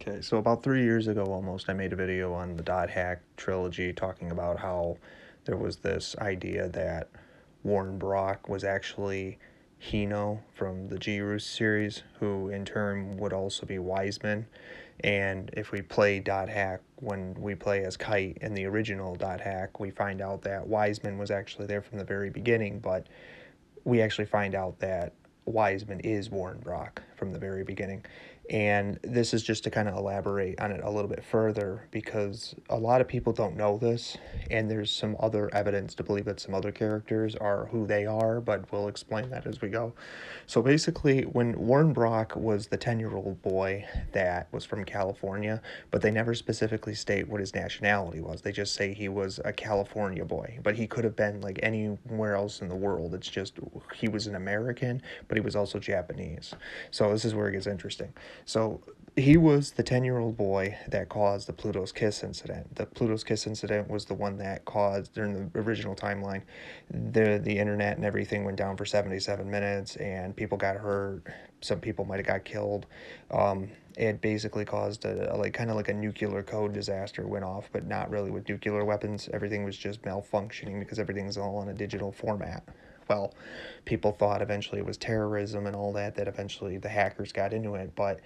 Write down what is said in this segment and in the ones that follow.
Okay, so about 3 years ago almost, I made a video on the Dot Hack trilogy talking about how there was this idea that Warren Brock was actually Hino from the G series, who in turn would also be Wiseman. And if we play Dot Hack, when we play as Kite in the original Dot Hack, we find out that Wiseman was actually there from the very beginning, but we actually find out that Wiseman is Warren Brock from the very beginning. And this is just to kind of elaborate on it a little bit further because a lot of people don't know this, and there's some other evidence to believe that some other characters are who they are, but we'll explain that as we go. So basically, when Warren Brock was the 10-year-old boy that was from California, but they never specifically state what his nationality was. They just say he was a California boy, but he could have been like anywhere else in the world. It's just he was an American, but he was also Japanese. So this is where it gets interesting. So he was the 10-year-old boy that caused the Pluto's Kiss incident. The Pluto's Kiss incident was the one that caused, during the original timeline, the internet and everything went down for 77 minutes, and people got hurt. Some people might have got killed. It basically caused a like kind of like a nuclear code disaster went off, but not really with nuclear weapons. Everything was just malfunctioning because everything's all in a digital format. Well, people thought eventually it was terrorism and all that eventually the hackers got into it, but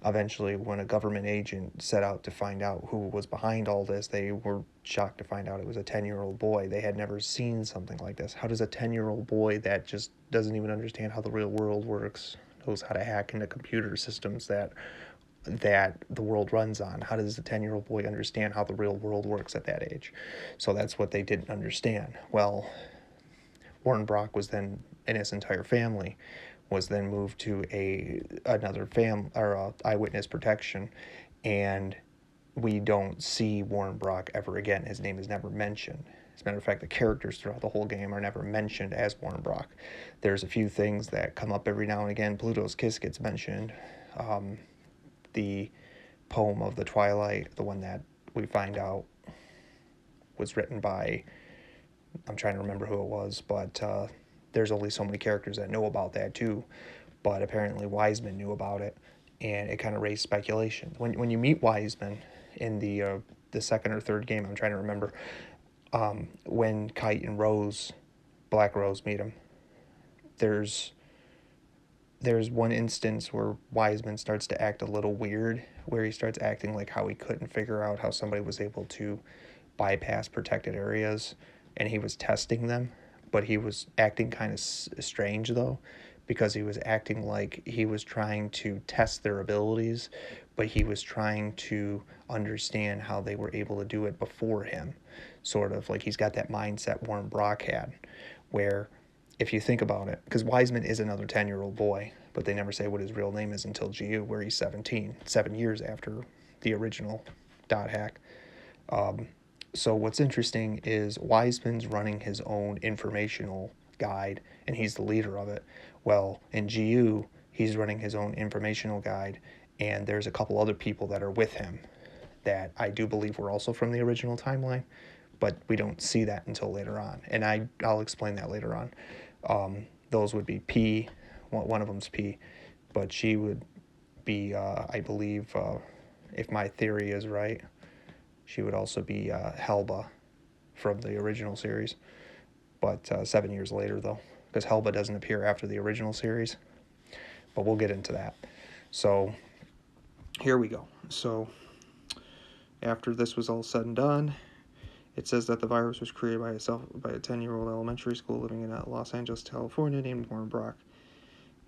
eventually when a government agent set out to find out who was behind all this, they were shocked to find out it was a 10-year-old boy. They had never seen something like this. How does a 10-year-old boy that just doesn't even understand how the real world works, knows how to hack into computer systems that the world runs on? How does a 10-year-old boy understand how the real world works at that age? So that's what they didn't understand. Well, Warren Brock was then, and his entire family, was then moved to another eyewitness protection, and we don't see Warren Brock ever again. His name is never mentioned. As a matter of fact, the characters throughout the whole game are never mentioned as Warren Brock. There's a few things that come up every now and again. Pluto's Kiss gets mentioned. The poem of the Twilight, the one that we find out was written by, I'm trying to remember who it was, but there's only so many characters that know about that too. But apparently Wiseman knew about it, and it kind of raised speculation. When you meet Wiseman in the second or third game, I'm trying to remember, when Kite and Black Rose meet him, there's one instance where Wiseman starts to act a little weird, where he starts acting like how he couldn't figure out how somebody was able to bypass protected areas, and he was testing them, but he was acting kind of strange though, because he was acting like he was trying to test their abilities, but he was trying to understand how they were able to do it before him. Sort of like he's got that mindset Warren Brock had, where if you think about it, because Wiseman is another 10-year-old boy, but they never say what his real name is until GU, where he's 17, 7 years after the original Dot Hack. So what's interesting is Wiseman's running his own informational guide, and he's the leader of it. Well, in GU, he's running his own informational guide, and there's a couple other people that are with him that I do believe were also from the original timeline, but we don't see that until later on, and I'll explain that later on. Those would be P, one of them's P, but she would be, I believe, if my theory is right, she would also be Helba from the original series, but 7 years later, though, because Helba doesn't appear after the original series, but we'll get into that. So here we go. So after this was all said and done, it says that the virus was created by a 10-year-old elementary school living in Los Angeles, California, named Warren Brock.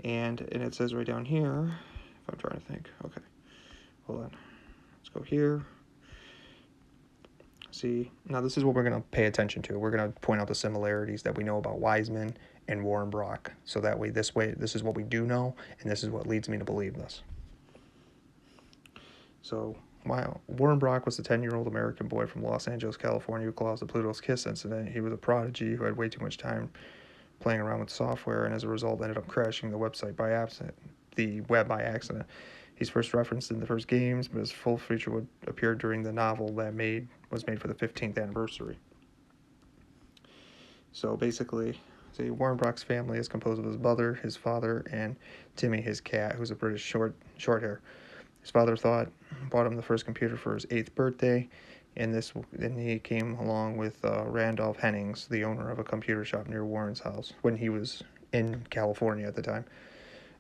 And it says right down here, if I'm trying to think, okay, hold on, let's go here. See, now this is what we're going to pay attention to. We're going to point out the similarities that we know about Wiseman and Warren Brock. So that way, this is what we do know, and this is what leads me to believe this. So, Warren Brock was a 10-year-old American boy from Los Angeles, California, who caused the Pluto's Kiss incident. He was a prodigy who had way too much time playing around with software, and as a result ended up crashing the web by accident. He's first referenced in the first games, but his full feature would appear during the novel that was made for the 15th anniversary. So basically, Warren Brock's family is composed of his mother, his father, and Timmy, his cat, who's a British short hair. His father bought him the first computer for his 8th birthday, and he came along with Randolph Hennings, the owner of a computer shop near Warren's house when he was in California at the time.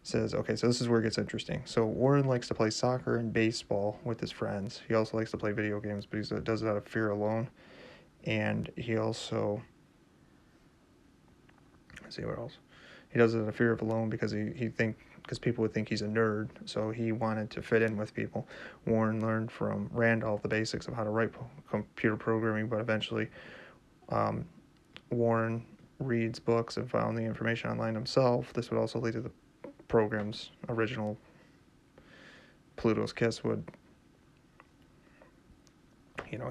Says, okay, so this is where it gets interesting. So Warren likes to play soccer and baseball with his friends. He also likes to play video games, but he does it out of fear alone. And he also, let's see what else. He does it out of fear of alone because because people would think he's a nerd, so he wanted to fit in with people. Warren learned from Randolph the basics of how to write computer programming, but eventually Warren reads books and found the information online himself. This would also lead to the program's original Pluto's Kiss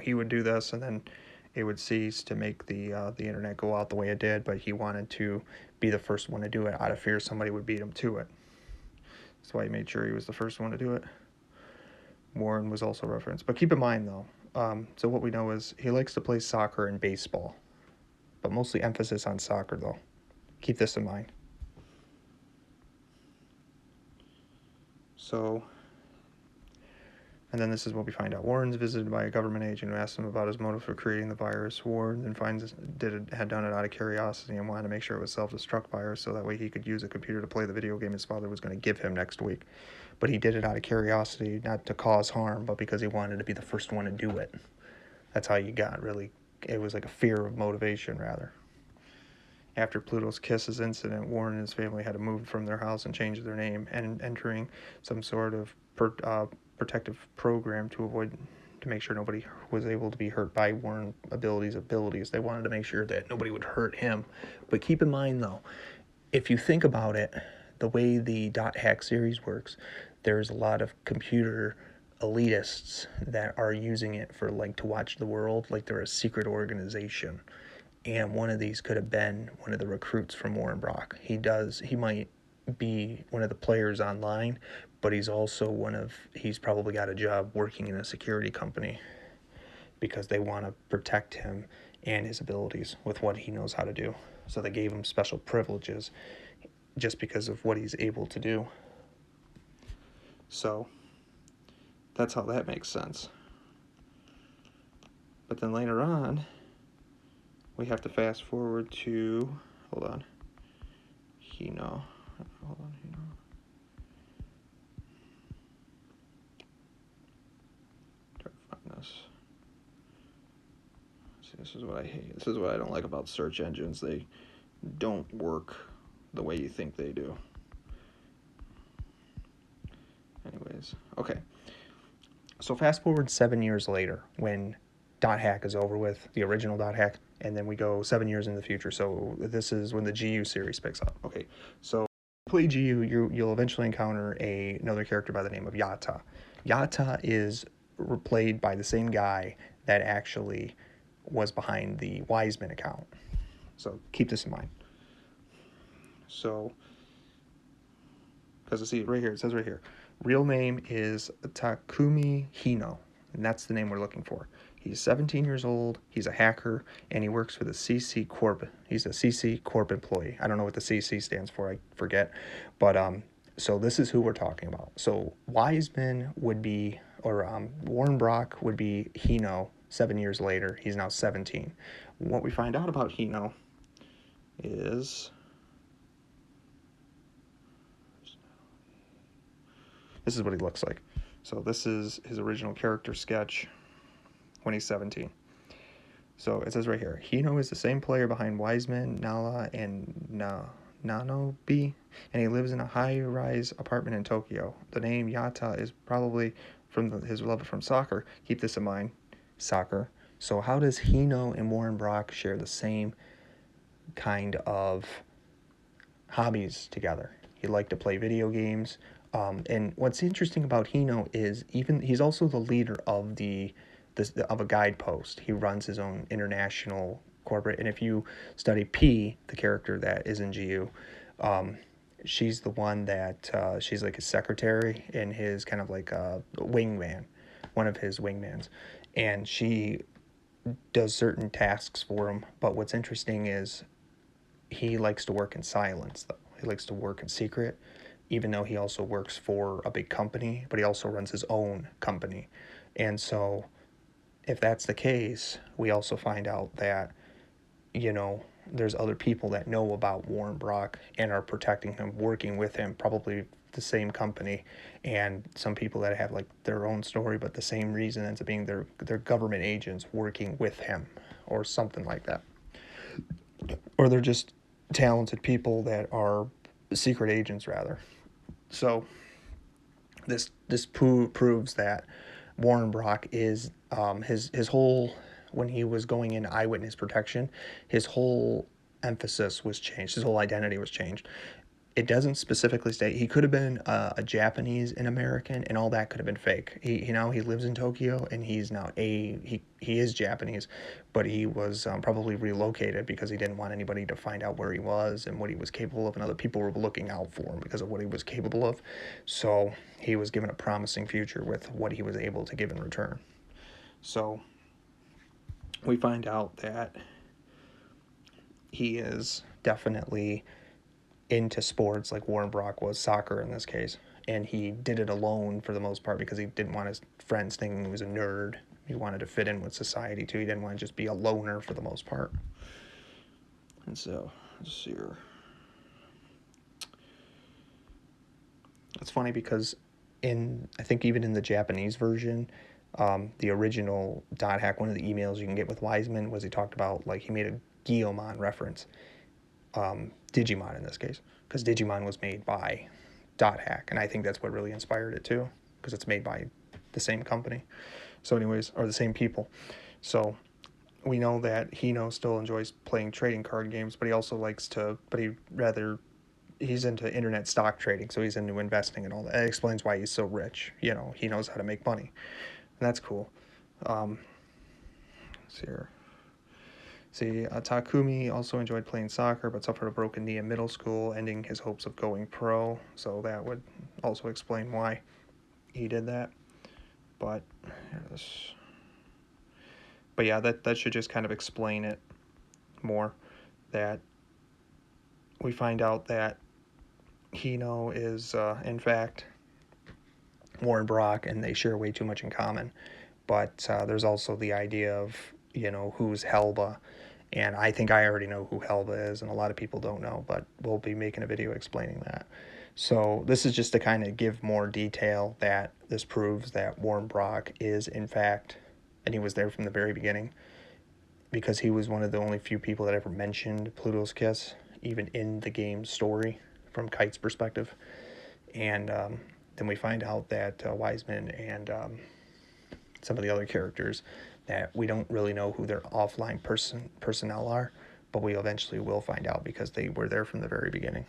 he would do this, and then it would cease to make the internet go out the way it did, but he wanted to be the first one to do it out of fear somebody would beat him to it. That's why he made sure he was the first one to do it. Warren was also referenced. But keep in mind, though, so what we know is he likes to play soccer and baseball, but mostly emphasis on soccer, though. Keep this in mind. So, and then this is what we find out. Warren's visited by a government agent who asks him about his motive for creating the virus. Warren then had done it out of curiosity and wanted to make sure it was self-destruct virus so that way he could use a computer to play the video game his father was going to give him next week. But he did it out of curiosity, not to cause harm, but because he wanted to be the first one to do it. That's how you got, really. It was like a fear of motivation, rather. After Pluto's Kisses incident, Warren and his family had to move from their house and change their name, and entering some sort of protective program to make sure nobody was able to be hurt by Warren's abilities. They wanted to make sure that nobody would hurt him. But keep in mind, though, if you think about it, the way the .hack series works, there's a lot of computer elitists that are using it for, like, to watch the world, like they're a secret organization. And one of these could have been one of the recruits from Warren Brock. He might be one of the players online, but he's also he's probably got a job working in a security company because they want to protect him and his abilities with what he knows how to do. So they gave him special privileges just because of what he's able to do. So that's how that makes sense. But then later on, we have to fast forward to, Hino. Try to find this. See, this is what I hate. This is what I don't like about search engines. They don't work the way you think they do. Anyways, okay. So fast forward 7 years later, when .hack is over with, the original .hack, and then we go 7 years in the future. So this is when the GU series picks up. Okay, so play GU, you'll eventually encounter another character by the name of Yata. Yata is played by the same guy that actually was behind the Wiseman account. So keep this in mind. So, because see right here, it says right here, real name is Takumi Hino, and that's the name we're looking for. He's 17 years old, he's a hacker, and he works for the CC Corp. He's a CC Corp employee. I don't know what the CC stands for, I forget. But, so this is who we're talking about. So Wiseman would be, or Warren Brock would be Hino 7 years later. He's now 17. What we find out about Hino is, this is what he looks like. So this is his original character sketch when he's 17. So it says right here, Hino is the same player behind Wiseman, Nala, and Nanobi, and he lives in a high-rise apartment in Tokyo. The name Yata is probably from his love from soccer. Keep this in mind, soccer. So how does Hino and Warren Brock share the same kind of hobbies together? He liked to play video games. And what's interesting about Hino is he's also the leader of of a guidepost. He runs his own international corporate. And if you study P, the character that is in GU, she's the one that she's like his secretary and his kind of like a wingman, one of his wingmans. And she does certain tasks for him. But what's interesting is he likes to work in silence, though. He likes to work in secret. even though he also works for a big company, but he also runs his own company. And so if that's the case, we also find out that, there's other people that know about Warren Brock and are protecting him, working with him, probably the same company, and some people that have like their own story, but the same reason ends up being their government agents working with him, or something like that, or they're just talented people that are secret agents rather. So this proves that Warren Brock is his whole, when he was going in eyewitness protection, his whole emphasis was changed. His whole identity was changed. It doesn't specifically state he could have been a Japanese and American, and all that could have been fake. He lives in Tokyo, and he's now he is Japanese, but he was probably relocated because he didn't want anybody to find out where he was and what he was capable of, and other people were looking out for him because of what he was capable of. So he was given a promising future with what he was able to give in return. So we find out that he is definitely into sports like Warren Brock was, soccer in this case, and he did it alone for the most part because he didn't want his friends thinking he was a nerd. He wanted to fit in with society too. He didn't want to just be a loner for the most part. And so, let's see here. It's funny because I think even in the Japanese version, the original Dot Hack, one of the emails you can get with Wiseman was he talked about, like, he made a Guillemon reference. Digimon in this case, because Digimon was made by Dot Hack, and I think that's what really inspired it too, because it's made by the same company. So anyways, or the same people. So we know that Hino still enjoys playing trading card games, but he also likes to, he's into internet stock trading, so he's into investing and all that. It explains why he's so rich. He knows how to make money, and that's cool. Let's see here. Takumi also enjoyed playing soccer, but suffered a broken knee in middle school, ending his hopes of going pro. So that would also explain why he did that. But yeah, that should just kind of explain it more. That we find out that Hino is, in fact, Warren Brock, and they share way too much in common. But there's also the idea of, who's Helba. And I think I already know who Helba is, and a lot of people don't know, but we'll be making a video explaining that. So this is just to kind of give more detail that this proves that Warren Brock is, in fact, and he was there from the very beginning, because he was one of the only few people that ever mentioned Pluto's Kiss, even in the game's story, from Kite's perspective. And then we find out that Wiseman and some of the other characters, that we don't really know who their offline personnel are, but we eventually will find out because they were there from the very beginning.